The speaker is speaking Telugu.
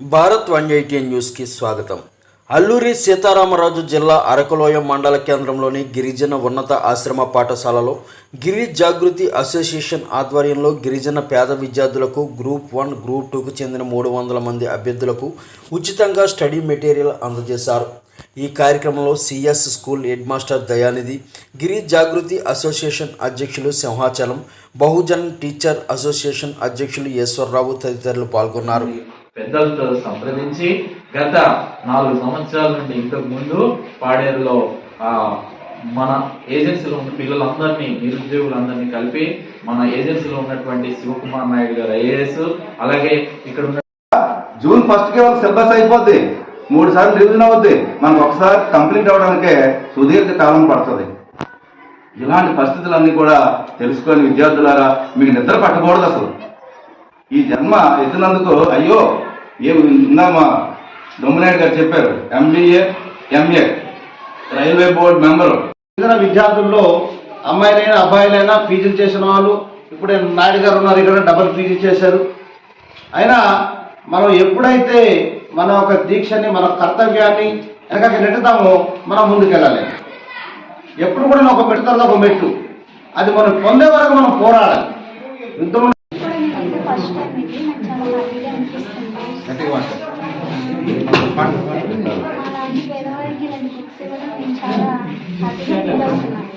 భారత్ 180 న్యూస్కి స్వాగతం. అల్లూరి సీతారామరాజు జిల్లా అరకులోయ మండల కేంద్రంలోని గిరిజన ఉన్నత ఆశ్రమ పాఠశాలలో గిరి జాగృతి అసోసియేషన్ ఆధ్వర్యంలో గిరిజన పేద విద్యార్థులకు గ్రూప్ 1, గ్రూప్ 2కు చెందిన 300 మంది అభ్యర్థులకు ఉచితంగా స్టడీ మెటీరియల్ అందజేశారు. ఈ కార్యక్రమంలో సిఎస్ స్కూల్ హెడ్ మాస్టర్ దయానిధి, గిరి జాగృతి అసోసియేషన్ అధ్యక్షులు సింహాచలం, బహుజన్ టీచర్ అసోసియేషన్ అధ్యక్షులు ఈశ్వర్రావు తదితరులు పాల్గొన్నారు. పెద్దలతో సంప్రదించి గత 4 సంవత్సరాల నుండి ఇంతకు ముందు పాడేరులో మన ఏజెన్సీలో ఉన్న పిల్లలందరినీ, నిరుద్యోగులందరినీ కలిపి మన ఏజెన్సీలో ఉన్నటువంటి శివకుమార్ నాయుడు గారు ఐఏఎస్, అలాగే ఇక్కడ ఉన్న జూన్ 1కి వాళ్ళకి సిలబస్ అయిపోద్ది, 3 సార్లు రివిజన్ అవుద్ది, మనకు ఒకసారి కంప్లీట్ అవడానికే సుదీర్ఘ కాలం పడుతుంది. ఇలాంటి పరిస్థితులన్నీ కూడా తెలుసుకొని విద్యార్థులారా, మీకు నిద్ర పట్టకూడదు. అసలు ఈ జన్మ ఎత్తినందుకు అయ్యో మా దొమ్మనాయుడు గారు చెప్పారు, MBA, MA, railway board member. విద్యార్థుల్లో అమ్మాయిలైనా అబ్బాయిలైనా పీజీలు చేసిన వాళ్ళు, ఇప్పుడు నాయుడు గారు ఉన్నారు, ఇక్కడ డబుల్ పీజీ చేశారు. అయినా మనం ఎప్పుడైతే మన ఒక దీక్షని, మన కర్తవ్యాన్ని వెనకకి నెట్టుతామో మనం ముందుకెళ్ళాలి. ఎప్పుడు కూడా ఒక మెట్టు తర్వాత ఒక మెట్టు, అది మనం పొందే వరకు మనం పోరాడాలి. యుద్ధం పేదవారికి 2 బుక్స్ ఇవ్వడం నేను చాలా హ్యాపీగా ఫీల్ అవుతున్నాను.